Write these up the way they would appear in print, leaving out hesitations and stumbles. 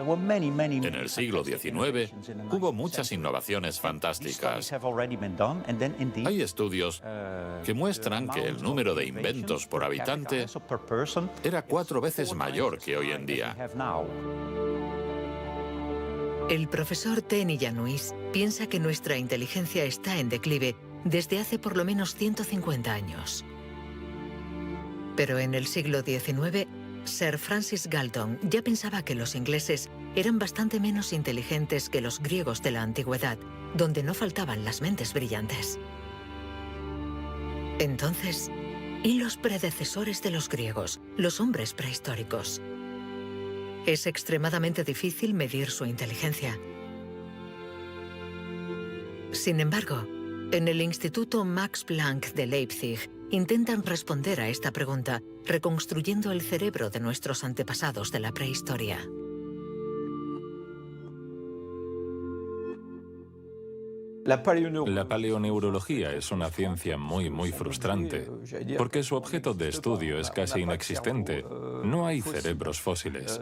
En el siglo XIX hubo muchas innovaciones fantásticas. Hay estudios que muestran que el número de inventos por habitante era 4 veces mayor que hoy en día. El profesor Tenny Januis piensa que nuestra inteligencia está en declive desde hace por lo menos 150 años. Pero en el siglo XIX, Sir Francis Galton ya pensaba que los ingleses eran bastante menos inteligentes que los griegos de la antigüedad, donde no faltaban las mentes brillantes. Entonces, ¿y los predecesores de los griegos, los hombres prehistóricos? Es extremadamente difícil medir su inteligencia. Sin embargo, en el Instituto Max Planck de Leipzig intentan responder a esta pregunta reconstruyendo el cerebro de nuestros antepasados de la prehistoria. La paleoneurología es una ciencia muy frustrante, porque su objeto de estudio es casi inexistente. No hay cerebros fósiles.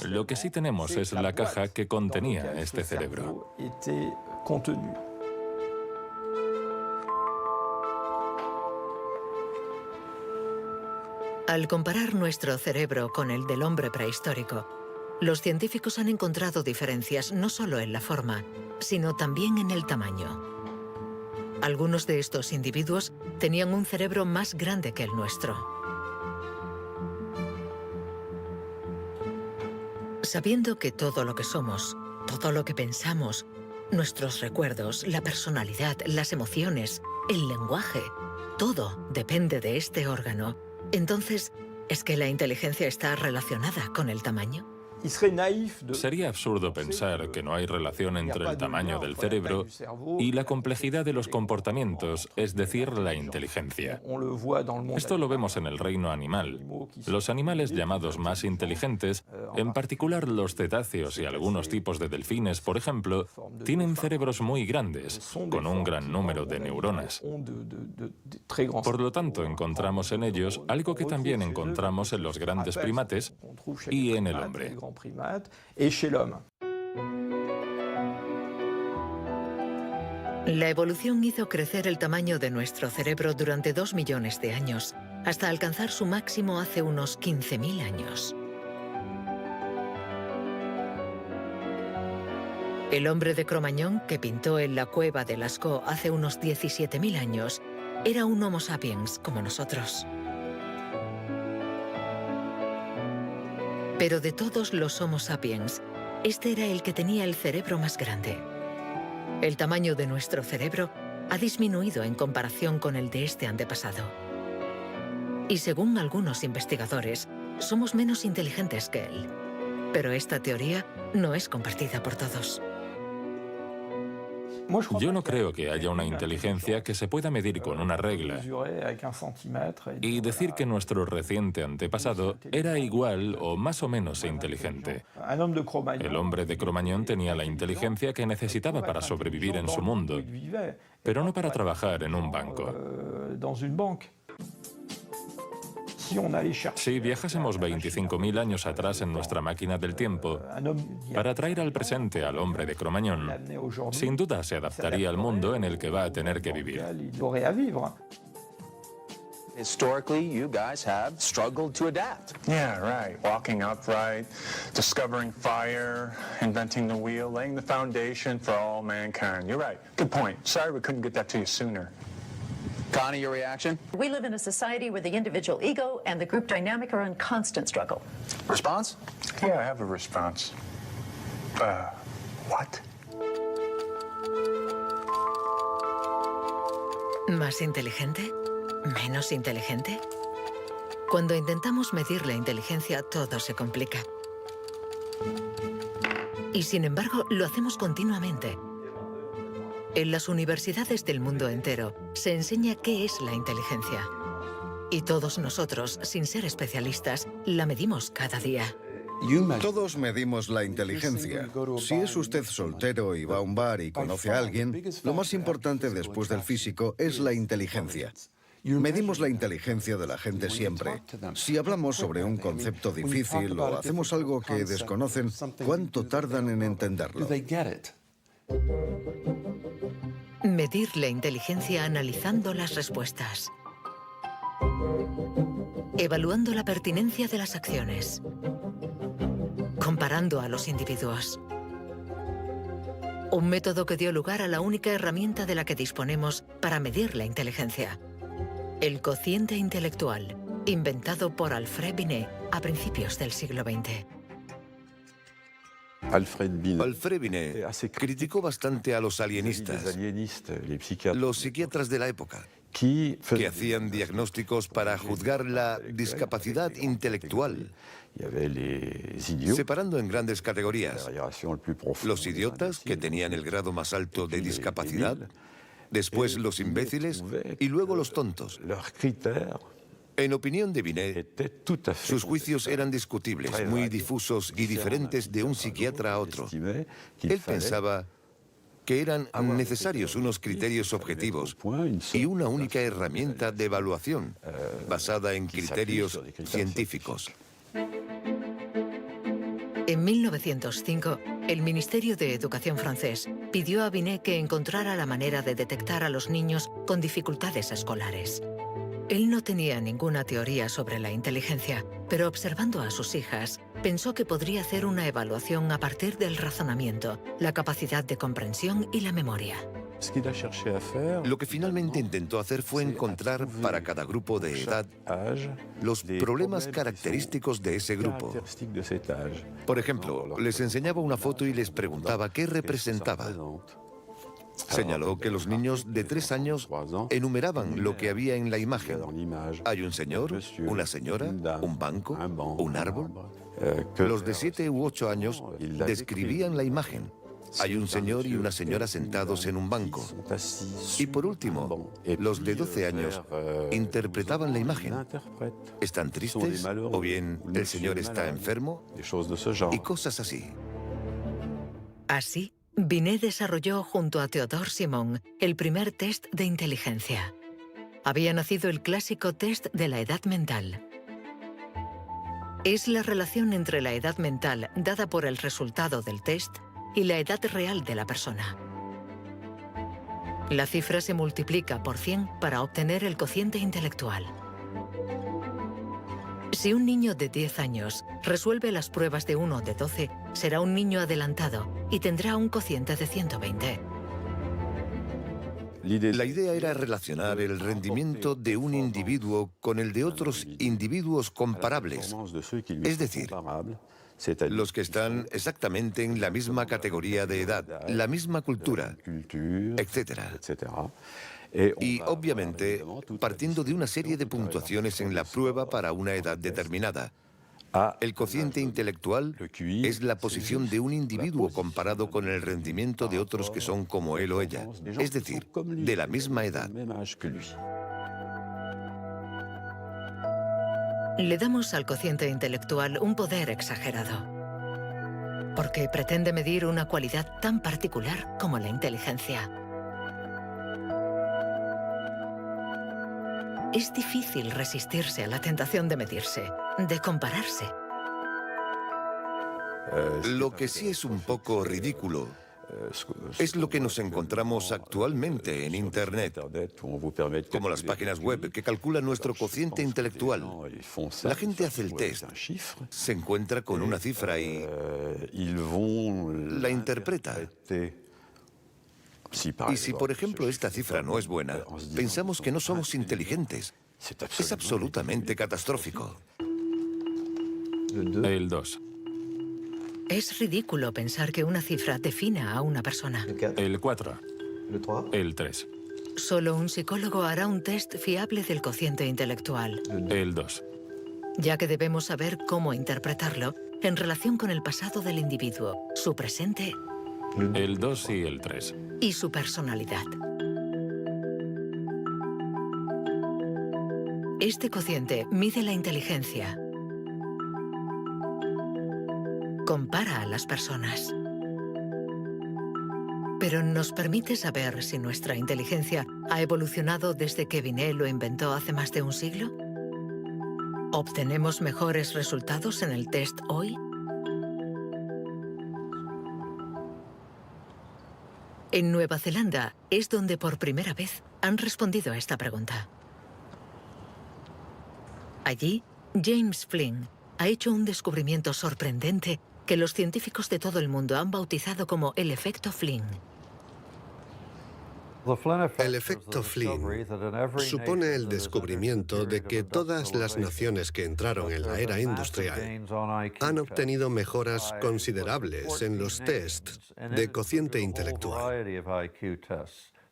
Lo que sí tenemos es la caja que contenía este cerebro. Al comparar nuestro cerebro con el del hombre prehistórico, los científicos han encontrado diferencias no solo en la forma, sino también en el tamaño. Algunos de estos individuos tenían un cerebro más grande que el nuestro. Sabiendo que todo lo que somos, todo lo que pensamos, nuestros recuerdos, la personalidad, las emociones, el lenguaje, todo depende de este órgano, entonces, ¿es que la inteligencia está relacionada con el tamaño? Sería absurdo pensar que no hay relación entre el tamaño del cerebro y la complejidad de los comportamientos, es decir, la inteligencia. Esto lo vemos en el reino animal. Los animales llamados más inteligentes, en particular los cetáceos y algunos tipos de delfines, por ejemplo, tienen cerebros muy grandes, con un gran número de neuronas. Por lo tanto, encontramos en ellos algo que también encontramos en los grandes primates y en el hombre. La evolución hizo crecer el tamaño de nuestro cerebro durante 2 millones de años, hasta alcanzar su máximo hace unos 15.000 años. El hombre de Cro-Magnon, que pintó en la cueva de Lascaux hace unos 17.000 años, era un Homo sapiens como nosotros. Pero de todos los Homo sapiens, este era el que tenía el cerebro más grande. El tamaño de nuestro cerebro ha disminuido en comparación con el de este antepasado. Y según algunos investigadores, somos menos inteligentes que él. Pero esta teoría no es compartida por todos. Yo no creo que haya una inteligencia que se pueda medir con una regla y decir que nuestro reciente antepasado era igual o más o menos inteligente. El hombre de Cro-Magnon tenía la inteligencia que necesitaba para sobrevivir en su mundo, pero no para trabajar en un banco. Si viajásemos 25.000 años atrás en nuestra máquina del tiempo para traer al presente al hombre de Cro-Magnon, sin duda se adaptaría al mundo en el que va a tener que vivir. Historically, you guys have struggled to adapt. Yeah, right. Walking upright, discovering fire, inventing the wheel, laying the foundation for all mankind. You're right. Good point. Sorry we couldn't get that to you sooner. Connie, your reaction? We live in a society where the individual ego and the group dynamic are in constant struggle. Response? Yeah, I have a response. What? ¿Más inteligente? ¿Menos inteligente? Cuando intentamos medir la inteligencia, todo se complica. Y sin embargo, lo hacemos continuamente. En las universidades del mundo entero se enseña qué es la inteligencia. Y todos nosotros, sin ser especialistas, la medimos cada día. Todos medimos la inteligencia. Si es usted soltero y va a un bar y conoce a alguien, lo más importante después del físico es la inteligencia. Medimos la inteligencia de la gente siempre. Si hablamos sobre un concepto difícil o hacemos algo que desconocen, ¿cuánto tardan en entenderlo? Medir la inteligencia analizando las respuestas. Evaluando la pertinencia de las acciones. Comparando a los individuos. Un método que dio lugar a la única herramienta de la que disponemos para medir la inteligencia. El cociente intelectual, inventado por Alfred Binet a principios del siglo XX. Alfred Binet criticó bastante a los alienistas, los psiquiatras de la época, que hacían diagnósticos para juzgar la discapacidad intelectual, separando en grandes categorías: los idiotas, que tenían el grado más alto de discapacidad, después los imbéciles y luego los tontos. En opinión de Binet, sus juicios eran discutibles, muy difusos y diferentes de un psiquiatra a otro. Él pensaba que eran necesarios unos criterios objetivos y una única herramienta de evaluación basada en criterios científicos. En 1905, el Ministerio de Educación francés pidió a Binet que encontrara la manera de detectar a los niños con dificultades escolares. Él no tenía ninguna teoría sobre la inteligencia, pero observando a sus hijas, pensó que podría hacer una evaluación a partir del razonamiento, la capacidad de comprensión y la memoria. Lo que finalmente intentó hacer fue encontrar para cada grupo de edad los problemas característicos de ese grupo. Por ejemplo, les enseñaba una foto y les preguntaba qué representaba. Señaló que los niños de 3 años enumeraban lo que había en la imagen. Hay un señor, una señora, un banco, un árbol. Los de 7 u 8 años describían la imagen. Hay un señor y una señora sentados en un banco. Y por último, los de 12 años interpretaban la imagen. ¿Están tristes? ¿O bien el señor está enfermo? Y cosas así. Así, Binet desarrolló junto a Théodore Simon el primer test de inteligencia. Había nacido el clásico test de la edad mental. Es la relación entre la edad mental dada por el resultado del test y la edad real de la persona. La cifra se multiplica por 100 para obtener el cociente intelectual. Si un niño de 10 años resuelve las pruebas de uno de 12, será un niño adelantado y tendrá un cociente de 120. La idea era relacionar el rendimiento de un individuo con el de otros individuos comparables, es decir, los que están exactamente en la misma categoría de edad, la misma cultura, etc. Y, obviamente, partiendo de una serie de puntuaciones en la prueba para una edad determinada. El cociente intelectual es la posición de un individuo comparado con el rendimiento de otros que son como él o ella, es decir, de la misma edad. Le damos al cociente intelectual un poder exagerado, porque pretende medir una cualidad tan particular como la inteligencia. Es difícil resistirse a la tentación de medirse, de compararse. Lo que sí es un poco ridículo es lo que nos encontramos actualmente en Internet, como las páginas web que calculan nuestro cociente intelectual. La gente hace el test, se encuentra con una cifra y la interpreta. Y si, por ejemplo, esta cifra no es buena, pensamos que no somos inteligentes. Es absolutamente catastrófico. El 2. Es ridículo pensar que una cifra defina a una persona. El 4. El 3. Solo un psicólogo hará un test fiable del cociente intelectual. El 2. Ya que debemos saber cómo interpretarlo en relación con el pasado del individuo, su presente El 2 y el 3. y su personalidad. Este cociente mide la inteligencia. Compara a las personas. Pero ¿nos permite saber si nuestra inteligencia ha evolucionado desde que Binet lo inventó hace más de un siglo? ¿Obtenemos mejores resultados en el test hoy? En Nueva Zelanda es donde por primera vez han respondido a esta pregunta. Allí, James Flynn ha hecho un descubrimiento sorprendente que los científicos de todo el mundo han bautizado como el efecto Flynn. El efecto Flynn supone el descubrimiento de que todas las naciones que entraron en la era industrial han obtenido mejoras considerables en los tests de cociente intelectual.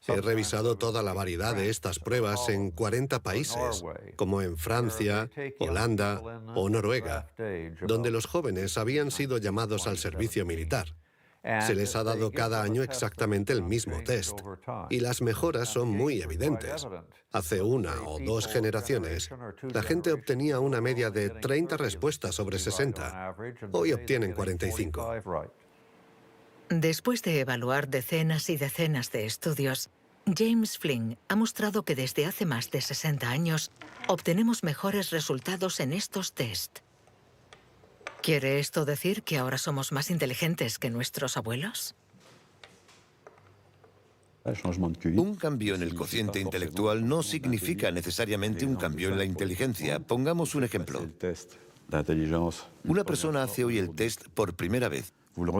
He revisado toda la variedad de estas pruebas en 40 países, como en Francia, Holanda o Noruega, donde los jóvenes habían sido llamados al servicio militar. Se les ha dado cada año exactamente el mismo test, y las mejoras son muy evidentes. Hace una o dos generaciones, la gente obtenía una media de 30 respuestas sobre 60. Hoy obtienen 45. Después de evaluar decenas y decenas de estudios, James Flynn ha mostrado que desde hace más de 60 años obtenemos mejores resultados en estos test. ¿Quiere esto decir que ahora somos más inteligentes que nuestros abuelos? Un cambio en el cociente intelectual no significa necesariamente un cambio en la inteligencia. Pongamos un ejemplo. Una persona hace hoy el test por primera vez.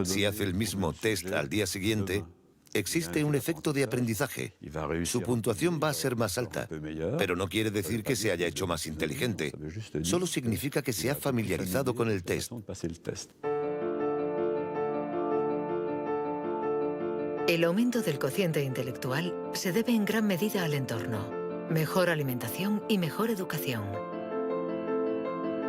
Si hace el mismo test al día siguiente, existe un efecto de aprendizaje. Su puntuación va a ser más alta, pero no quiere decir que se haya hecho más inteligente. Solo significa que se ha familiarizado con el test. El aumento del cociente intelectual se debe en gran medida al entorno, mejor alimentación y mejor educación.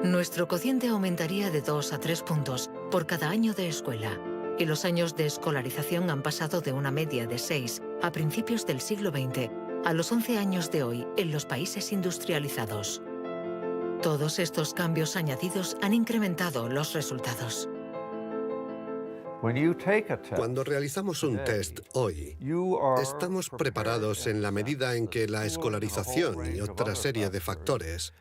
Nuestro cociente aumentaría de 2 a 3 puntos por cada año de escuela, y los años de escolarización han pasado de una media de 6 a principios del siglo XX a los 11 años de hoy en los países industrializados. Todos estos cambios añadidos han incrementado los resultados. Cuando realizamos un test hoy, estamos preparados en la medida en que la escolarización y otra serie de factores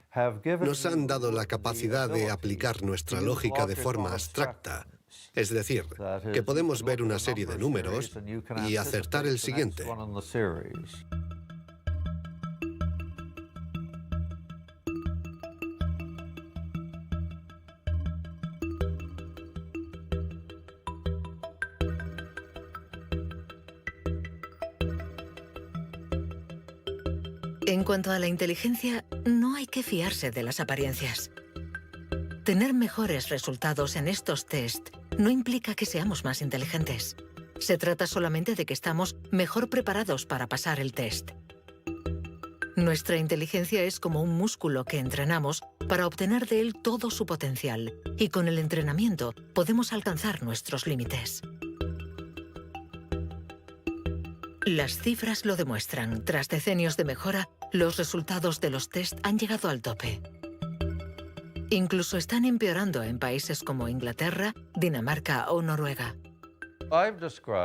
nos han dado la capacidad de aplicar nuestra lógica de forma abstracta. Es decir, que podemos ver una serie de números y acertar el siguiente. En cuanto a la inteligencia, no hay que fiarse de las apariencias. Tener mejores resultados en estos test no implica que seamos más inteligentes. Se trata solamente de que estamos mejor preparados para pasar el test. Nuestra inteligencia es como un músculo que entrenamos para obtener de él todo su potencial, y con el entrenamiento podemos alcanzar nuestros límites. Las cifras lo demuestran. Tras decenios de mejora, los resultados de los test han llegado al tope. Incluso están empeorando en países como Inglaterra, Dinamarca o Noruega.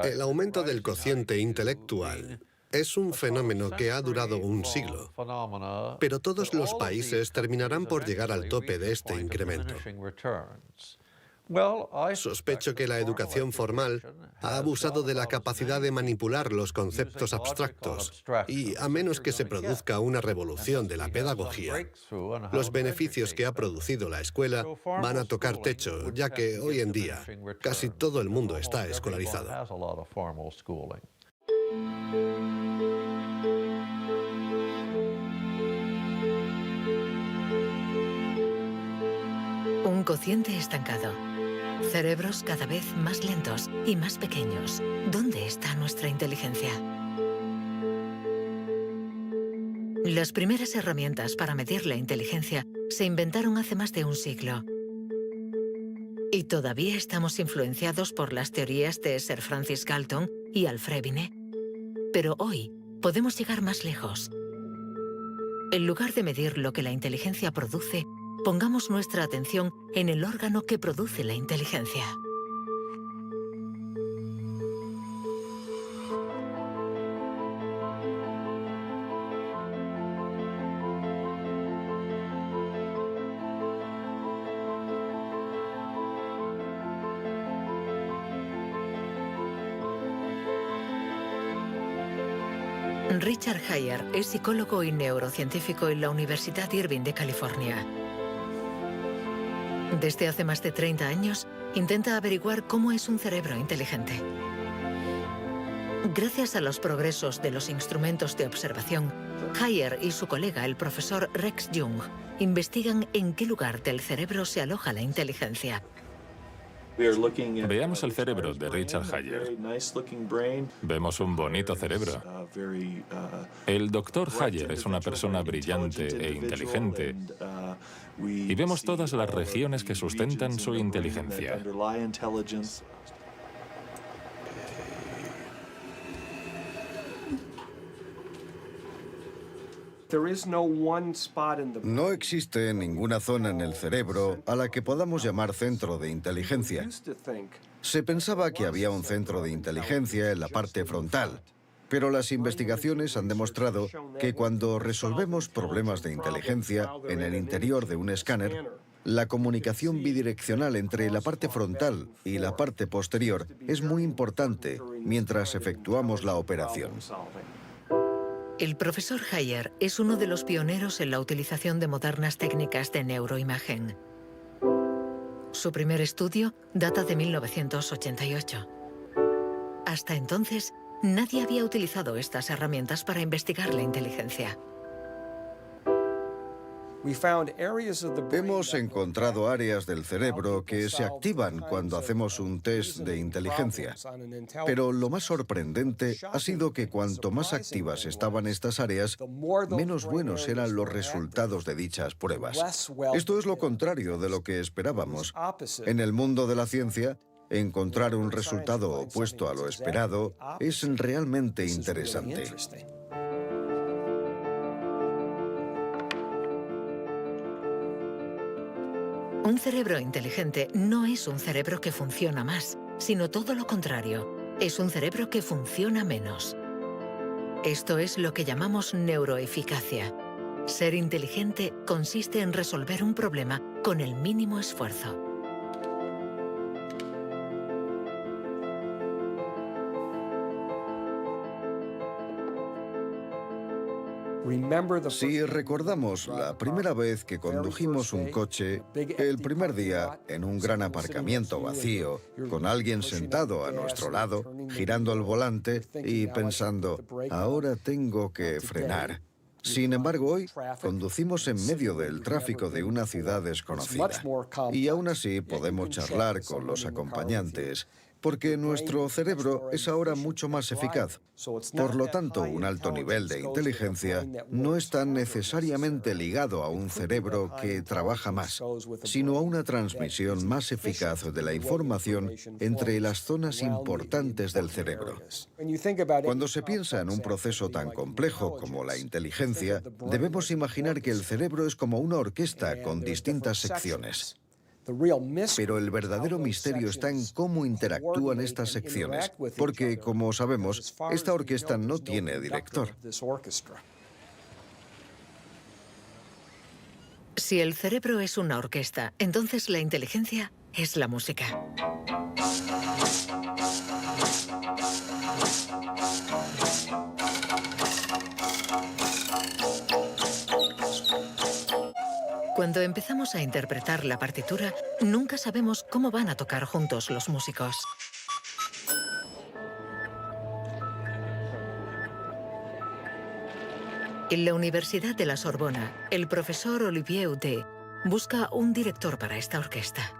El aumento del cociente intelectual es un fenómeno que ha durado un siglo, pero todos los países terminarán por llegar al tope de este incremento. Sospecho que la educación formal ha abusado de la capacidad de manipular los conceptos abstractos y, a menos que se produzca una revolución de la pedagogía, los beneficios que ha producido la escuela van a tocar techo, ya que hoy en día casi todo el mundo está escolarizado. Un cociente estancado. Cerebros cada vez más lentos y más pequeños. ¿Dónde está nuestra inteligencia? Las primeras herramientas para medir la inteligencia se inventaron hace más de un siglo. Y todavía estamos influenciados por las teorías de Sir Francis Galton y Alfred Binet. Pero hoy podemos llegar más lejos. En lugar de medir lo que la inteligencia produce, pongamos nuestra atención en el órgano que produce la inteligencia. Richard Haier es psicólogo y neurocientífico en la Universidad Irvine de California. Desde hace más de 30 años, intenta averiguar cómo es un cerebro inteligente. Gracias a los progresos de los instrumentos de observación, Haier y su colega, el profesor Rex Jung, investigan en qué lugar del cerebro se aloja la inteligencia. Veamos el cerebro de Richard Haier. Vemos un bonito cerebro. El doctor Haier es una persona brillante e inteligente y vemos todas las regiones que sustentan su inteligencia. No existe ninguna zona en el cerebro a la que podamos llamar centro de inteligencia. Se pensaba que había un centro de inteligencia en la parte frontal, pero las investigaciones han demostrado que cuando resolvemos problemas de inteligencia en el interior de un escáner, la comunicación bidireccional entre la parte frontal y la parte posterior es muy importante mientras efectuamos la operación. El profesor Haier es uno de los pioneros en la utilización de modernas técnicas de neuroimagen. Su primer estudio data de 1988. Hasta entonces, nadie había utilizado estas herramientas para investigar la inteligencia. Hemos encontrado áreas del cerebro que se activan cuando hacemos un test de inteligencia. Pero lo más sorprendente ha sido que cuanto más activas estaban estas áreas, menos buenos eran los resultados de dichas pruebas. Esto es lo contrario de lo que esperábamos. En el mundo de la ciencia, encontrar un resultado opuesto a lo esperado es realmente interesante. Un cerebro inteligente no es un cerebro que funciona más, sino todo lo contrario. Es un cerebro que funciona menos. Esto es lo que llamamos neuroeficacia. Ser inteligente consiste en resolver un problema con el mínimo esfuerzo. Si recordamos la primera vez que condujimos un coche, el primer día, en un gran aparcamiento vacío, con alguien sentado a nuestro lado, girando el volante y pensando, ahora tengo que frenar. Sin embargo, hoy conducimos en medio del tráfico de una ciudad desconocida y aún así podemos charlar con los acompañantes, porque nuestro cerebro es ahora mucho más eficaz. Por lo tanto, un alto nivel de inteligencia no está necesariamente ligado a un cerebro que trabaja más, sino a una transmisión más eficaz de la información entre las zonas importantes del cerebro. Cuando se piensa en un proceso tan complejo como la inteligencia, debemos imaginar que el cerebro es como una orquesta con distintas secciones. Pero el verdadero misterio está en cómo interactúan estas secciones, porque, como sabemos, esta orquesta no tiene director. Si el cerebro es una orquesta, entonces la inteligencia es la música. Cuando empezamos a interpretar la partitura, nunca sabemos cómo van a tocar juntos los músicos. En la Universidad de la Sorbona, el profesor Olivier Houdet busca un director para esta orquesta.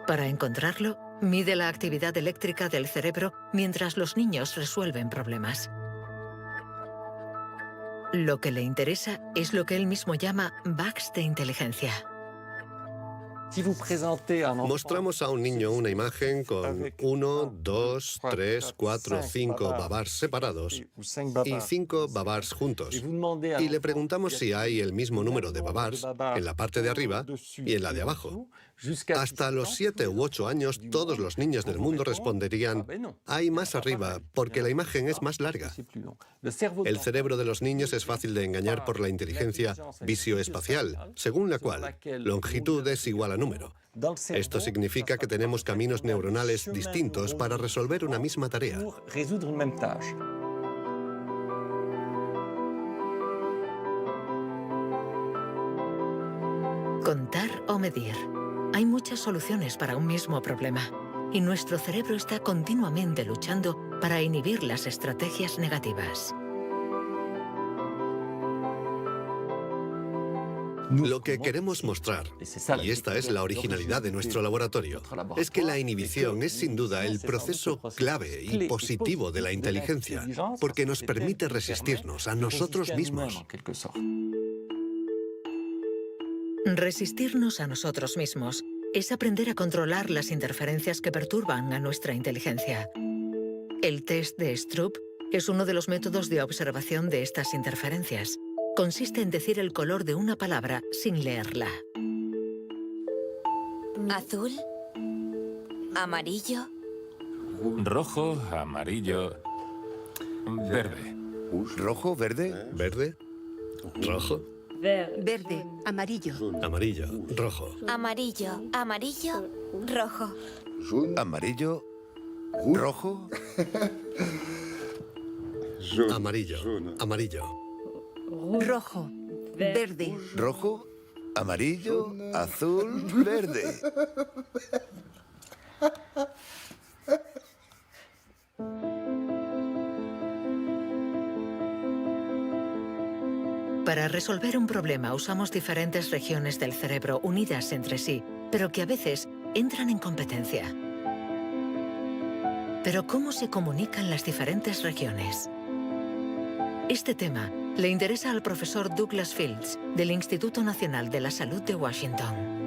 Para encontrarlo, mide la actividad eléctrica del cerebro mientras los niños resuelven problemas. Lo que le interesa es lo que él mismo llama bugs de inteligencia. Mostramos a un niño una imagen con 1, 2, 3, 4, 5 babars separados y 5 babars juntos. Y le preguntamos si hay el mismo número de babars en la parte de arriba y en la de abajo. Hasta los 7 u 8 años, todos los niños del mundo responderían, hay más arriba, porque la imagen es más larga. El cerebro de los niños es fácil de engañar por la inteligencia visioespacial, según la cual longitud es igual a número. Esto significa que tenemos caminos neuronales distintos para resolver una misma tarea. o medir. Hay muchas soluciones para un mismo problema, y nuestro cerebro está continuamente luchando para inhibir las estrategias negativas. Lo que queremos mostrar, y esta es la originalidad de nuestro laboratorio, es que la inhibición es sin duda el proceso clave y positivo de la inteligencia, porque nos permite resistirnos a nosotros mismos. Resistirnos a nosotros mismos es aprender a controlar las interferencias que perturban a nuestra inteligencia. El test de Stroop es uno de los métodos de observación de estas interferencias. Consiste en decir el color de una palabra sin leerla. Azul, amarillo, rojo, amarillo, verde. ¿Rojo, verde? ¿Verde? ¿Rojo? verde, amarillo, Amarillo, rojo. amarillo, amarillo, rojo. ¿Amarillo? ¿Rojo? Amarillo, amarillo. Rojo, verde, ¿Rojo? ¿Amarillo? ¿Azul? ¿Verde? Para resolver un problema usamos diferentes regiones del cerebro unidas entre sí, pero que a veces entran en competencia. Pero ¿cómo se comunican las diferentes regiones? Este tema le interesa al profesor Douglas Fields, del Instituto Nacional de la Salud de Washington.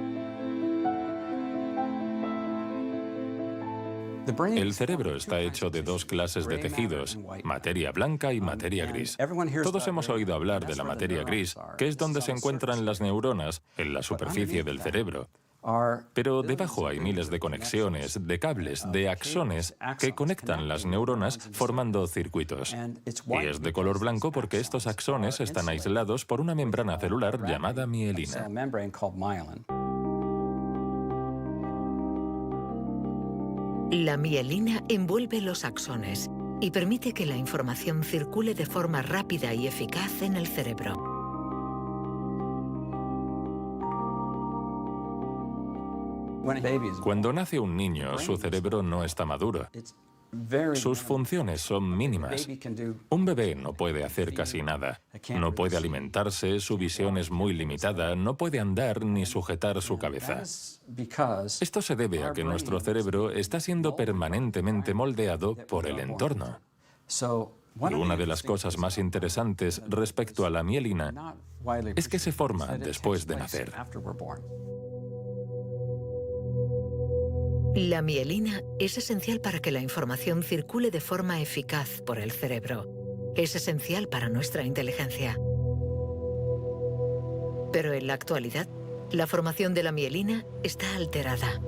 El cerebro está hecho de dos clases de tejidos, materia blanca y materia gris. Todos hemos oído hablar de la materia gris, que es donde se encuentran las neuronas, en la superficie del cerebro. Pero debajo hay miles de conexiones, de cables, de axones que conectan las neuronas formando circuitos. Y es de color blanco porque estos axones están aislados por una membrana celular llamada mielina. La mielina envuelve los axones y permite que la información circule de forma rápida y eficaz en el cerebro. Cuando nace un niño, su cerebro no está maduro. Sus funciones son mínimas. Un bebé no puede hacer casi nada. No puede alimentarse, su visión es muy limitada, no puede andar ni sujetar su cabeza. Esto se debe a que nuestro cerebro está siendo permanentemente moldeado por el entorno. Y una de las cosas más interesantes respecto a la mielina es que se forma después de nacer. La mielina es esencial para que la información circule de forma eficaz por el cerebro. Es esencial para nuestra inteligencia. Pero en la actualidad, la formación de la mielina está alterada.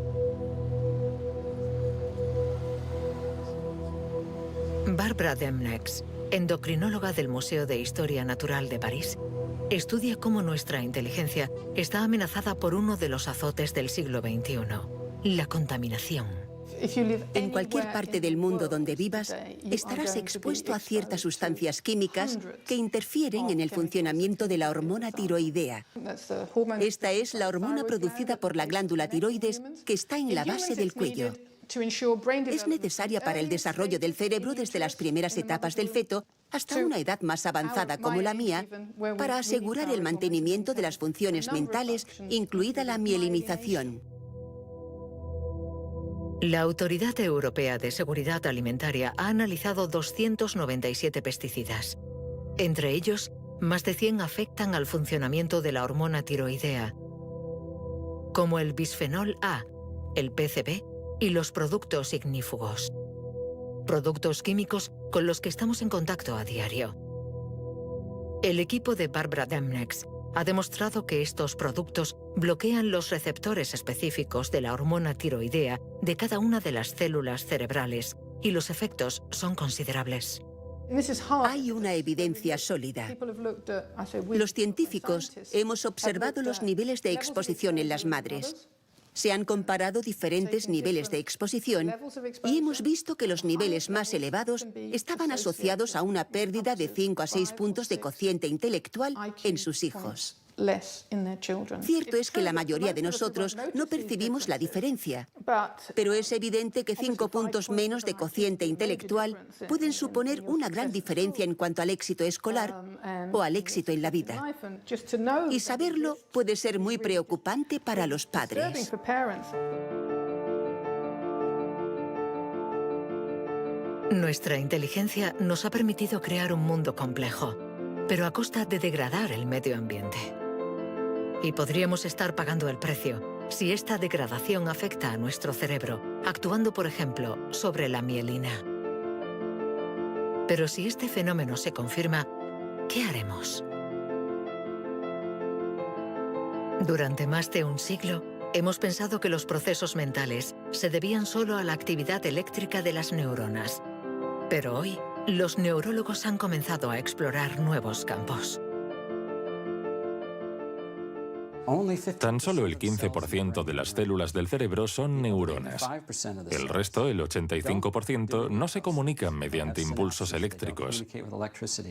Barbara Demnex, endocrinóloga del Museo de Historia Natural de París, estudia cómo nuestra inteligencia está amenazada por uno de los azotes del siglo XXI. La contaminación. En cualquier parte del mundo donde vivas, estarás expuesto a ciertas sustancias químicas que interfieren en el funcionamiento de la hormona tiroidea. Esta es la hormona producida por la glándula tiroides que está en la base del cuello. Es necesaria para el desarrollo del cerebro desde las primeras etapas del feto hasta una edad más avanzada como la mía, para asegurar el mantenimiento de las funciones mentales, incluida la mielinización. La Autoridad Europea de Seguridad Alimentaria ha analizado 297 pesticidas. Entre ellos, más de 100 afectan al funcionamiento de la hormona tiroidea, como el bisfenol A, el PCB y los productos ignífugos. Productos químicos con los que estamos en contacto a diario. El equipo de Barbara Demnex ha demostrado que estos productos bloquean los receptores específicos de la hormona tiroidea de cada una de las células cerebrales y los efectos son considerables. Hay una evidencia sólida. Los científicos hemos observado los niveles de exposición en las madres. Se han comparado diferentes niveles de exposición y hemos visto que los niveles más elevados estaban asociados a una pérdida de 5 a 6 puntos de cociente intelectual en sus hijos. Cierto es que la mayoría de nosotros no percibimos la diferencia, pero es evidente que 5 puntos menos de cociente intelectual pueden suponer una gran diferencia en cuanto al éxito escolar o al éxito en la vida. Y saberlo puede ser muy preocupante para los padres. Nuestra inteligencia nos ha permitido crear un mundo complejo, pero a costa de degradar el medio ambiente. Y podríamos estar pagando el precio si esta degradación afecta a nuestro cerebro, actuando, por ejemplo, sobre la mielina. Pero si este fenómeno se confirma, ¿qué haremos? Durante más de un siglo, hemos pensado que los procesos mentales se debían solo a la actividad eléctrica de las neuronas. Pero hoy, los neurólogos han comenzado a explorar nuevos campos. Tan solo el 15% de las células del cerebro son neuronas. El resto, el 85%, no se comunican mediante impulsos eléctricos.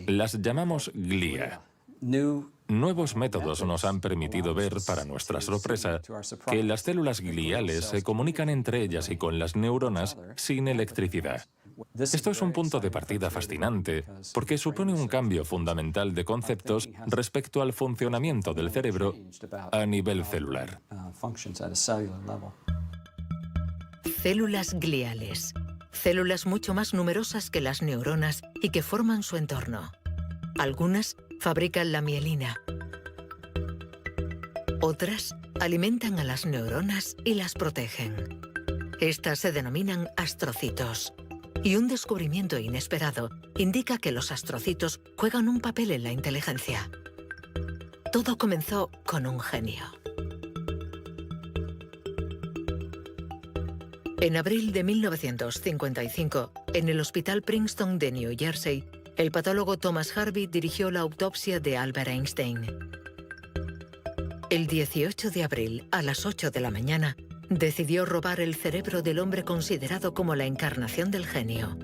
Las llamamos glía. Nuevos métodos nos han permitido ver, para nuestra sorpresa, que las células gliales se comunican entre ellas y con las neuronas sin electricidad. Esto es un punto de partida fascinante, porque supone un cambio fundamental de conceptos respecto al funcionamiento del cerebro a nivel celular. Células gliales. Células mucho más numerosas que las neuronas y que forman su entorno. Algunas fabrican la mielina. Otras alimentan a las neuronas y las protegen. Estas se denominan astrocitos. Y un descubrimiento inesperado indica que los astrocitos juegan un papel en la inteligencia. Todo comenzó con un genio. En abril de 1955, en el Hospital Princeton de New Jersey, el patólogo Thomas Harvey dirigió la autopsia de Albert Einstein. El 18 de abril, a las 8 de la mañana, decidió robar el cerebro del hombre considerado como la encarnación del genio.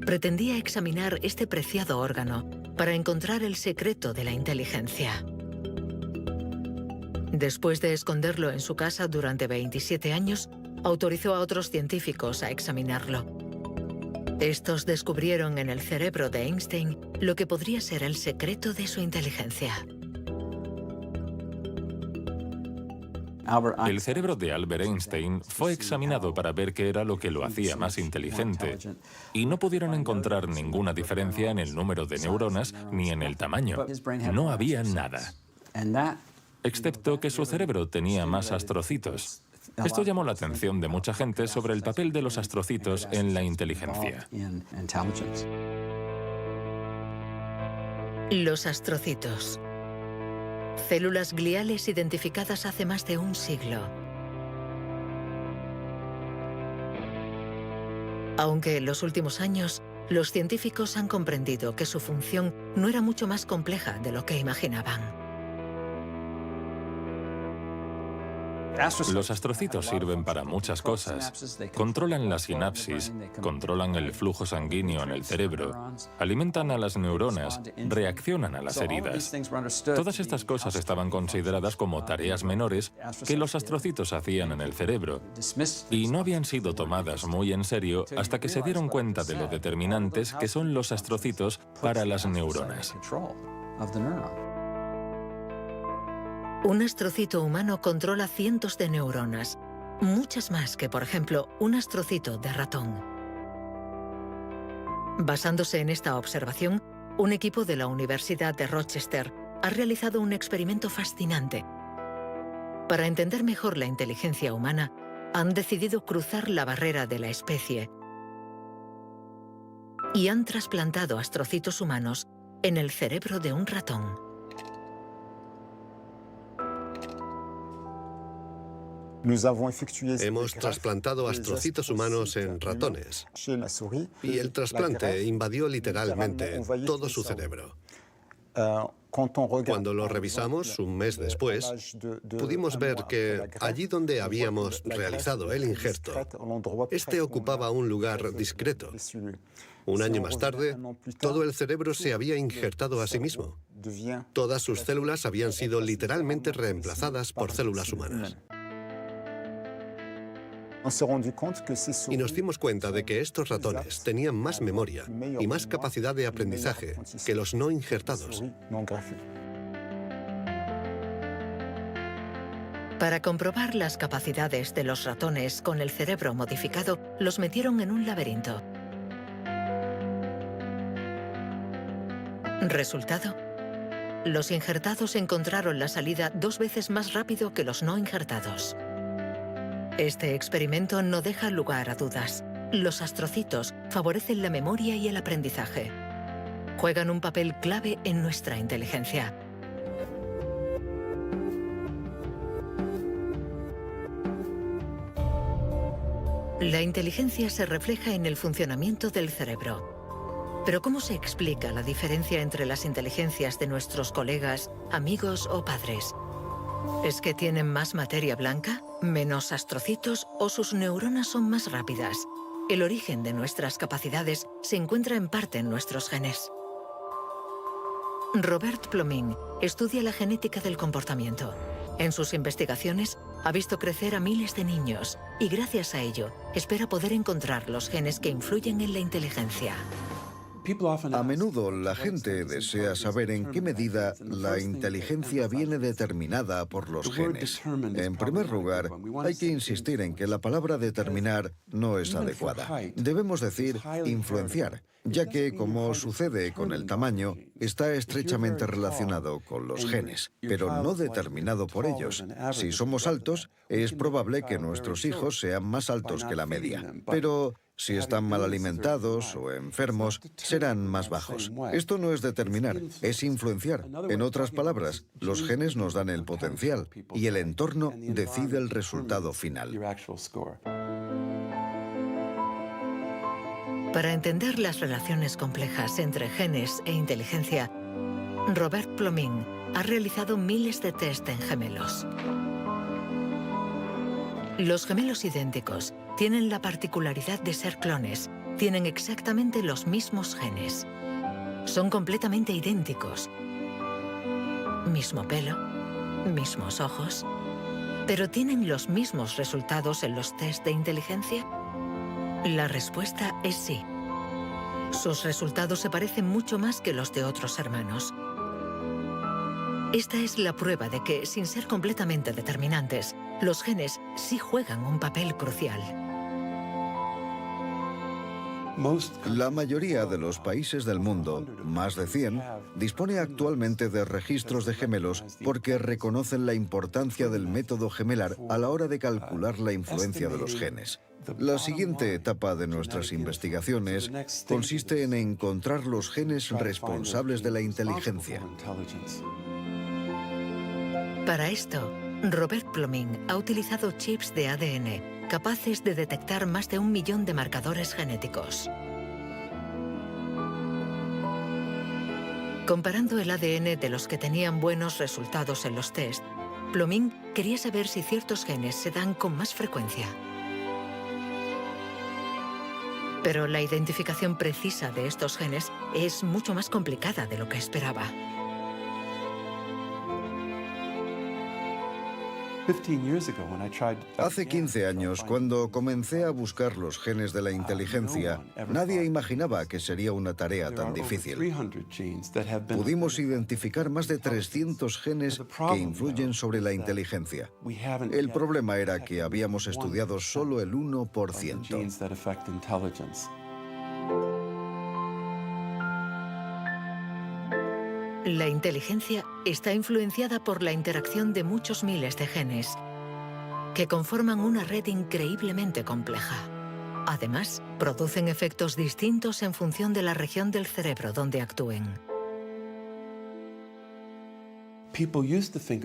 Pretendía examinar este preciado órgano para encontrar el secreto de la inteligencia. Después de esconderlo en su casa durante 27 años, autorizó a otros científicos a examinarlo. Estos descubrieron en el cerebro de Einstein lo que podría ser el secreto de su inteligencia. El cerebro de Albert Einstein fue examinado para ver qué era lo que lo hacía más inteligente, y no pudieron encontrar ninguna diferencia en el número de neuronas ni en el tamaño. No había nada, excepto que su cerebro tenía más astrocitos. Esto llamó la atención de mucha gente sobre el papel de los astrocitos en la inteligencia. Los astrocitos. Células gliales identificadas hace más de un siglo. Aunque en los últimos años, los científicos han comprendido que su función no era mucho más compleja de lo que imaginaban. Los astrocitos sirven para muchas cosas. Controlan la sinapsis, controlan el flujo sanguíneo en el cerebro, alimentan a las neuronas, reaccionan a las heridas. Todas estas cosas estaban consideradas como tareas menores que los astrocitos hacían en el cerebro, y no habían sido tomadas muy en serio hasta que se dieron cuenta de lo determinantes que son los astrocitos para las neuronas. Un astrocito humano controla cientos de neuronas, muchas más que, por ejemplo, un astrocito de ratón. Basándose en esta observación, un equipo de la Universidad de Rochester ha realizado un experimento fascinante. Para entender mejor la inteligencia humana, han decidido cruzar la barrera de la especie y han trasplantado astrocitos humanos en el cerebro de un ratón. Hemos trasplantado astrocitos humanos en ratones y el trasplante invadió literalmente todo su cerebro. Cuando lo revisamos un mes después, pudimos ver que allí donde habíamos realizado el injerto, este ocupaba un lugar discreto. Un año más tarde, todo el cerebro se había injertado a sí mismo. Todas sus células habían sido literalmente reemplazadas por células humanas. Y nos dimos cuenta de que estos ratones tenían más memoria y más capacidad de aprendizaje que los no injertados. Para comprobar las capacidades de los ratones con el cerebro modificado, los metieron en un laberinto. Resultado: los injertados encontraron la salida 2 veces más rápido que los no injertados. Este experimento no deja lugar a dudas. Los astrocitos favorecen la memoria y el aprendizaje. Juegan un papel clave en nuestra inteligencia. La inteligencia se refleja en el funcionamiento del cerebro. Pero ¿cómo se explica la diferencia entre las inteligencias de nuestros colegas, amigos o padres? ¿Es que tienen más materia blanca, menos astrocitos o sus neuronas son más rápidas? El origen de nuestras capacidades se encuentra en parte en nuestros genes. Robert Plomin estudia la genética del comportamiento. En sus investigaciones ha visto crecer a miles de niños y gracias a ello espera poder encontrar los genes que influyen en la inteligencia. A menudo la gente desea saber en qué medida la inteligencia viene determinada por los genes. En primer lugar, hay que insistir en que la palabra determinar no es adecuada. Debemos decir influenciar, ya que, como sucede con el tamaño, está estrechamente relacionado con los genes, pero no determinado por ellos. Si somos altos, es probable que nuestros hijos sean más altos que la media, pero si están mal alimentados o enfermos, serán más bajos. Esto no es determinar, es influenciar. En otras palabras, los genes nos dan el potencial y el entorno decide el resultado final. Para entender las relaciones complejas entre genes e inteligencia, Robert Plomin ha realizado miles de test en gemelos. Los gemelos idénticos tienen la particularidad de ser clones, tienen exactamente los mismos genes. Son completamente idénticos. Mismo pelo, mismos ojos. ¿Pero tienen los mismos resultados en los test de inteligencia? La respuesta es sí. Sus resultados se parecen mucho más que los de otros hermanos. Esta es la prueba de que, sin ser completamente determinantes, los genes sí juegan un papel crucial. La mayoría de los países del mundo, más de 100, dispone actualmente de registros de gemelos porque reconocen la importancia del método gemelar a la hora de calcular la influencia de los genes. La siguiente etapa de nuestras investigaciones consiste en encontrar los genes responsables de la inteligencia. Para esto, Robert Plomin ha utilizado chips de ADN capaces de detectar más de 1 millón de marcadores genéticos. Comparando el ADN de los que tenían buenos resultados en los test, Plomin quería saber si ciertos genes se dan con más frecuencia. Pero la identificación precisa de estos genes es mucho más complicada de lo que esperaba. Hace 15 años, cuando comencé a buscar los genes de la inteligencia, nadie imaginaba que sería una tarea tan difícil. Pudimos identificar más de 300 genes que influyen sobre la inteligencia. El problema era que habíamos estudiado solo el 1%. La inteligencia está influenciada por la interacción de muchos miles de genes que conforman una red increíblemente compleja. Además, producen efectos distintos en función de la región del cerebro donde actúen.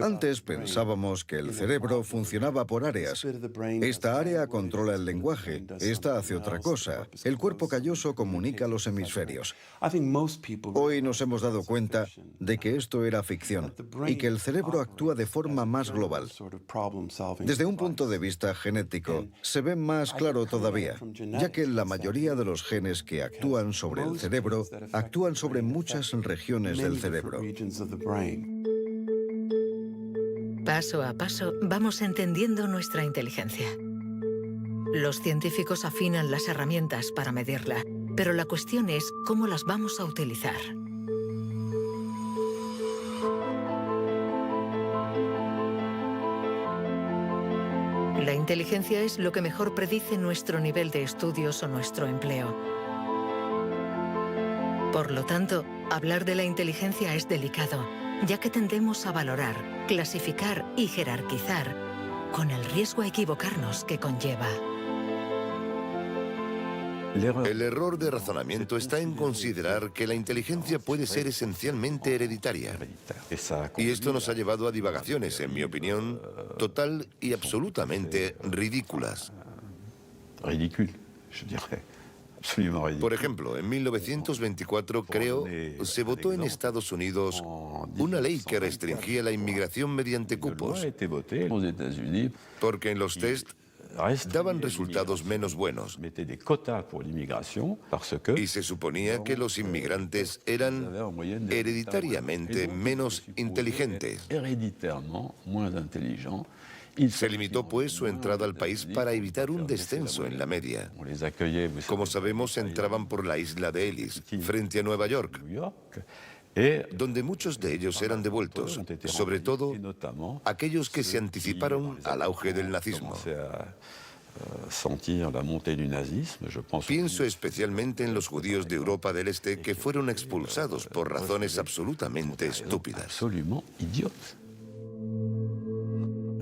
Antes pensábamos que el cerebro funcionaba por áreas. Esta área controla el lenguaje, esta hace otra cosa. El cuerpo calloso comunica los hemisferios. Hoy nos hemos dado cuenta de que esto era ficción y que el cerebro actúa de forma más global. Desde un punto de vista genético, se ve más claro todavía, ya que la mayoría de los genes que actúan sobre el cerebro actúan sobre muchas regiones del cerebro. Paso a paso vamos entendiendo nuestra inteligencia. Los científicos afinan las herramientas para medirla, pero la cuestión es cómo las vamos a utilizar. La inteligencia es lo que mejor predice nuestro nivel de estudios o nuestro empleo. Por lo tanto, hablar de la inteligencia es delicado, ya que tendemos a valorar, clasificar y jerarquizar, con el riesgo a equivocarnos que conlleva. El error de razonamiento está en considerar que la inteligencia puede ser esencialmente hereditaria. Y esto nos ha llevado a divagaciones, en mi opinión, total y absolutamente ridículas. Por ejemplo, en 1924, creo, se votó en Estados Unidos una ley que restringía la inmigración mediante cupos, porque en los test daban resultados menos buenos. Y se suponía que los inmigrantes eran hereditariamente menos inteligentes. Se limitó, pues, su entrada al país para evitar un descenso en la media. Como sabemos, entraban por la isla de Ellis, frente a Nueva York, donde muchos de ellos eran devueltos, sobre todo aquellos que se anticiparon al auge del nazismo. Pienso especialmente en los judíos de Europa del Este que fueron expulsados por razones absolutamente estúpidas.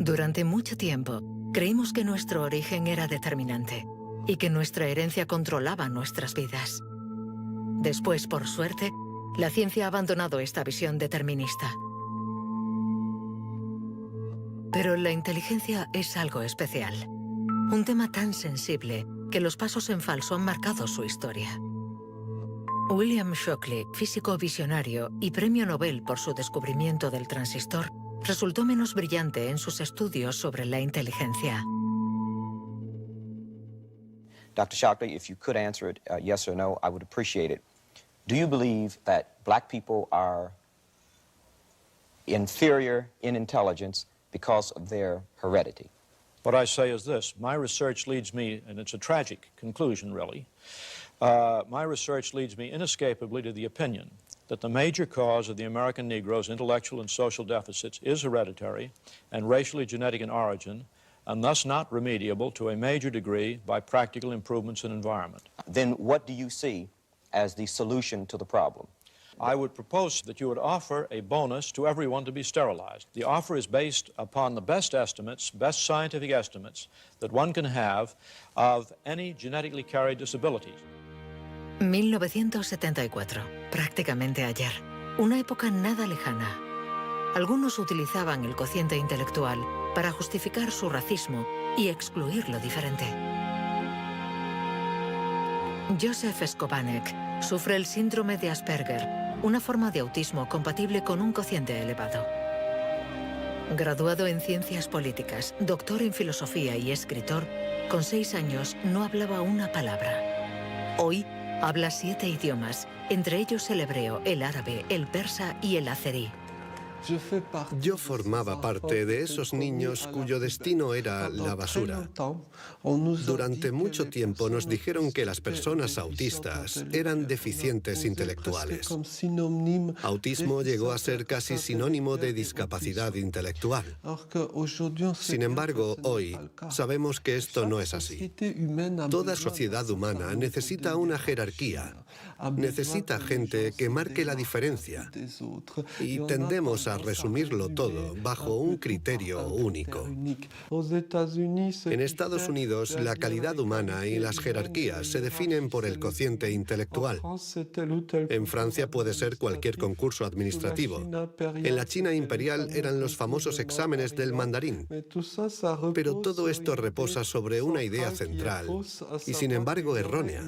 Durante mucho tiempo, creímos que nuestro origen era determinante y que nuestra herencia controlaba nuestras vidas. Después, por suerte, la ciencia ha abandonado esta visión determinista. Pero la inteligencia es algo especial. Un tema tan sensible que los pasos en falso han marcado su historia. William Shockley, físico visionario y premio Nobel por su descubrimiento del transistor, resultó menos brillante en sus estudios sobre la inteligencia. Dr. Shockley, if you could answer it yes or no, I would appreciate it. Do you believe that black people are inferior in intelligence because of their heredity? What I say is this. My research leads me, and it's a tragic conclusion, really, my research leads me inescapably to the opinion that the major cause of the American Negro's intellectual and social deficits is hereditary and racially genetic in origin, and thus not remediable to a major degree by practical improvements in environment. Then what do you see as the solution to the problem? I would propose that you would offer a bonus to everyone to be sterilized. The offer is based upon the best estimates, best scientific estimates that one can have of any genetically carried disabilities. 1974, prácticamente ayer. Una época nada lejana. Algunos utilizaban el cociente intelectual para justificar su racismo y excluir lo diferente. Joseph Skobanek sufre el síndrome de Asperger, una forma de autismo compatible con un cociente elevado. Graduado en ciencias políticas, doctor en filosofía y escritor, con 6 años no hablaba una palabra. Hoy habla 7 idiomas, entre ellos el hebreo, el árabe, el persa y el azerí. Yo formaba parte de esos niños cuyo destino era la basura. Durante mucho tiempo nos dijeron que las personas autistas eran deficientes intelectuales. Autismo llegó a ser casi sinónimo de discapacidad intelectual. Sin embargo, hoy sabemos que esto no es así. Toda sociedad humana necesita una jerarquía, necesita gente que marque la diferencia y tendemos a resumirlo todo bajo un criterio único. En Estados Unidos, la calidad humana y las jerarquías se definen por el cociente intelectual. En Francia puede ser cualquier concurso administrativo. En la China imperial eran los famosos exámenes del mandarín. Pero todo esto reposa sobre una idea central y, sin embargo, errónea,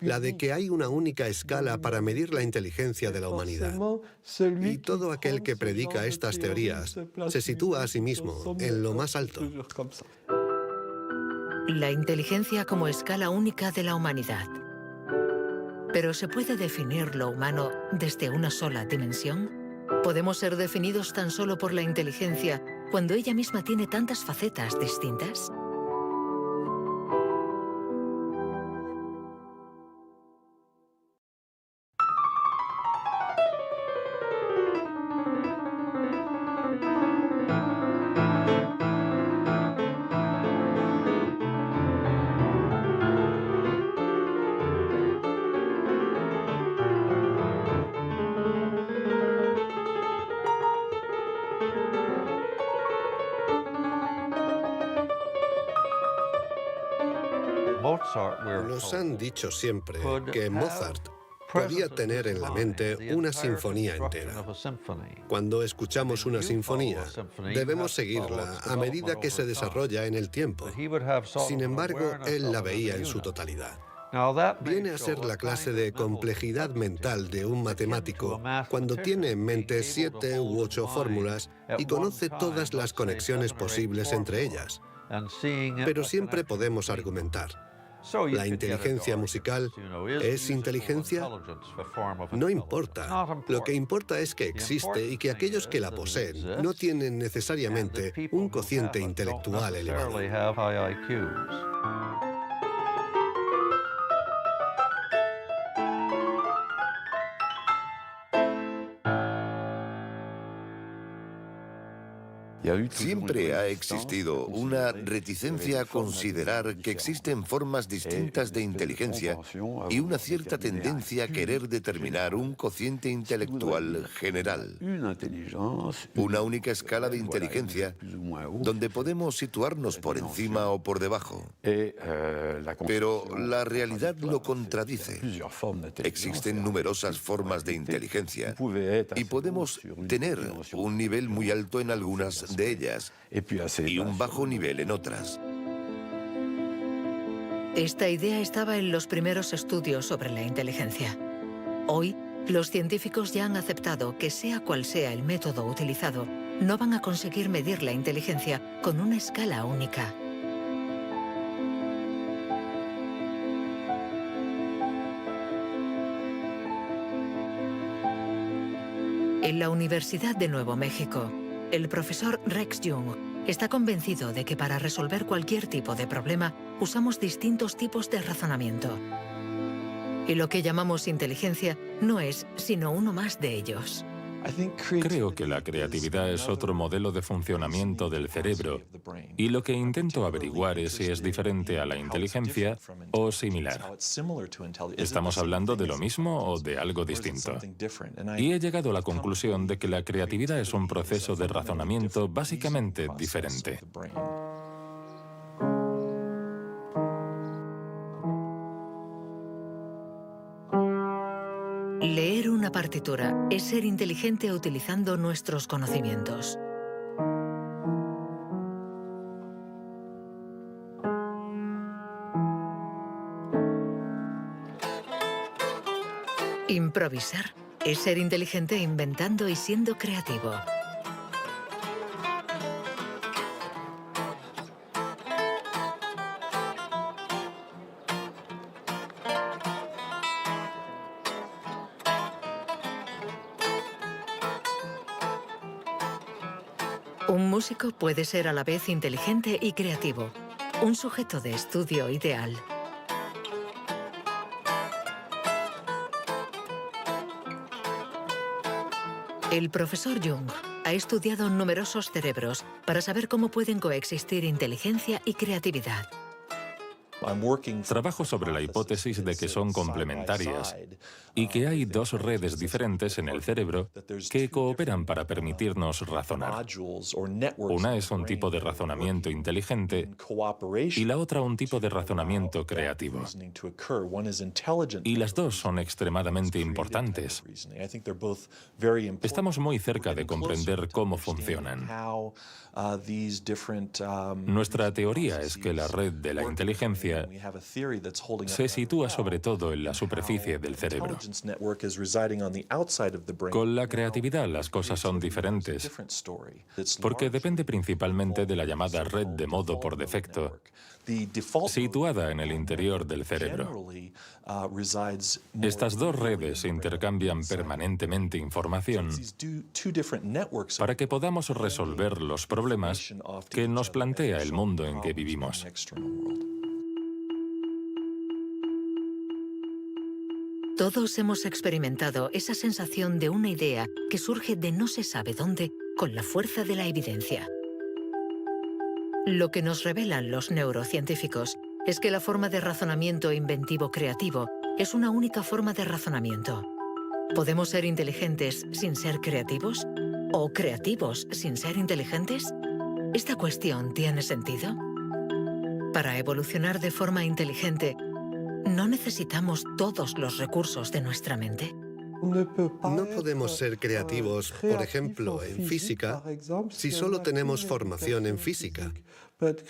la de que hay una única escala para medir la inteligencia de la humanidad. Y todo aquel que predica estas teorías se sitúa a sí mismo en lo más alto. La inteligencia como escala única de la humanidad. ¿Pero se puede definir lo humano desde una sola dimensión? ¿Podemos ser definidos tan solo por la inteligencia cuando ella misma tiene tantas facetas distintas? Nos han dicho siempre que Mozart podía tener en la mente una sinfonía entera. Cuando escuchamos una sinfonía, debemos seguirla a medida que se desarrolla en el tiempo. Sin embargo, él la veía en su totalidad. Viene a ser la clase de complejidad mental de un matemático cuando tiene en mente 7 u 8 fórmulas y conoce todas las conexiones posibles entre ellas. Pero siempre podemos argumentar. ¿La inteligencia musical es inteligencia? No importa. Lo que importa es que existe y que aquellos que la poseen no tienen necesariamente un cociente intelectual elevado. Siempre ha existido una reticencia a considerar que existen formas distintas de inteligencia y una cierta tendencia a querer determinar un cociente intelectual general. Una única escala de inteligencia donde podemos situarnos por encima o por debajo. Pero la realidad lo contradice. Existen numerosas formas de inteligencia y podemos tener un nivel muy alto en algunas de ellas y un bajo nivel en otras. Esta idea estaba en los primeros estudios sobre la inteligencia. Hoy, los científicos ya han aceptado que sea cual sea el método utilizado, no van a conseguir medir la inteligencia con una escala única. En la Universidad de Nuevo México, el profesor Rex Jung está convencido de que para resolver cualquier tipo de problema usamos distintos tipos de razonamiento. Y lo que llamamos inteligencia no es sino uno más de ellos. Creo que la creatividad es otro modelo de funcionamiento del cerebro y lo que intento averiguar es si es diferente a la inteligencia o similar. ¿Estamos hablando de lo mismo o de algo distinto? Y he llegado a la conclusión de que la creatividad es un proceso de razonamiento básicamente diferente. Leer una partitura es ser inteligente utilizando nuestros conocimientos. Improvisar es ser inteligente inventando y siendo creativo. Un músico puede ser a la vez inteligente y creativo, un sujeto de estudio ideal. El profesor Jung ha estudiado numerosos cerebros para saber cómo pueden coexistir inteligencia y creatividad. Trabajo sobre la hipótesis de que son complementarias y que hay dos redes diferentes en el cerebro que cooperan para permitirnos razonar. Una es un tipo de razonamiento inteligente y la otra un tipo de razonamiento creativo. Y las dos son extremadamente importantes. Estamos muy cerca de comprender cómo funcionan. Nuestra teoría es que la red de la inteligencia se sitúa sobre todo en la superficie del cerebro. Con la creatividad las cosas son diferentes, porque depende principalmente de la llamada red de modo por defecto, situada en el interior del cerebro. Estas dos redes intercambian permanentemente información para que podamos resolver los problemas que nos plantea el mundo en que vivimos. Todos hemos experimentado esa sensación de una idea que surge de no se sabe dónde con la fuerza de la evidencia. Lo que nos revelan los neurocientíficos es que la forma de razonamiento inventivo creativo es una única forma de razonamiento. ¿Podemos ser inteligentes sin ser creativos? ¿O creativos sin ser inteligentes? ¿Esta cuestión tiene sentido? Para evolucionar de forma inteligente, ¿no necesitamos todos los recursos de nuestra mente? No podemos ser creativos, por ejemplo, en física, si solo tenemos formación en física.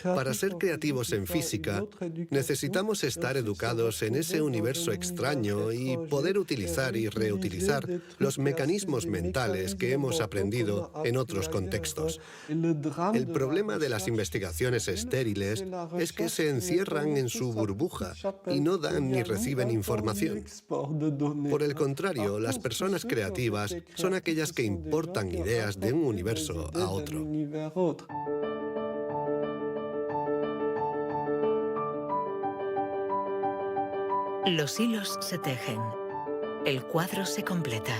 Para ser creativos en física, necesitamos estar educados en ese universo extraño y poder utilizar y reutilizar los mecanismos mentales que hemos aprendido en otros contextos. El problema de las investigaciones estériles es que se encierran en su burbuja y no dan ni reciben información. Por el contrario, las personas creativas son aquellas que importan ideas de un universo a otro. Los hilos se tejen. El cuadro se completa.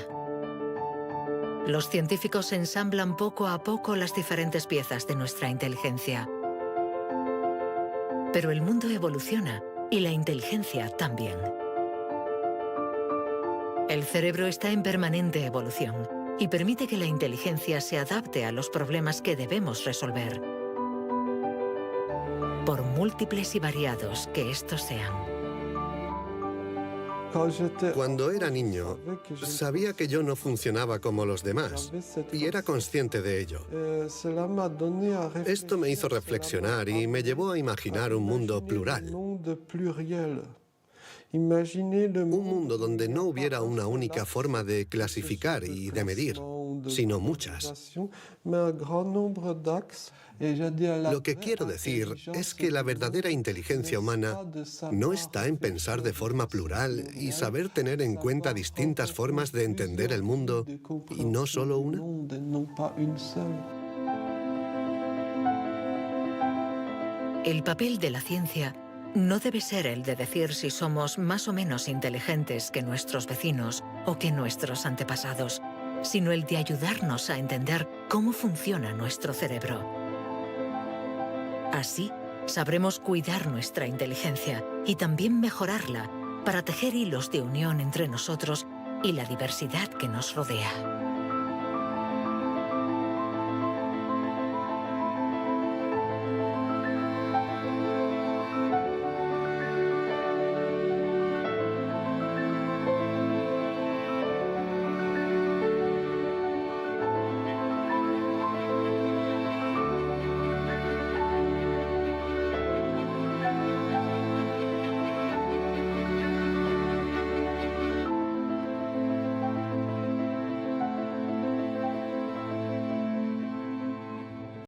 Los científicos ensamblan poco a poco las diferentes piezas de nuestra inteligencia. Pero el mundo evoluciona y la inteligencia también. El cerebro está en permanente evolución y permite que la inteligencia se adapte a los problemas que debemos resolver, por múltiples y variados que estos sean. Cuando era niño, sabía que yo no funcionaba como los demás y era consciente de ello. Esto me hizo reflexionar y me llevó a imaginar un mundo plural. Un mundo donde no hubiera una única forma de clasificar y de medir, sino muchas. Lo que quiero decir es que la verdadera inteligencia humana no está en pensar de forma plural y saber tener en cuenta distintas formas de entender el mundo y no solo una. El papel de la ciencia no debe ser el de decir si somos más o menos inteligentes que nuestros vecinos o que nuestros antepasados, sino el de ayudarnos a entender cómo funciona nuestro cerebro. Así, sabremos cuidar nuestra inteligencia y también mejorarla para tejer hilos de unión entre nosotros y la diversidad que nos rodea.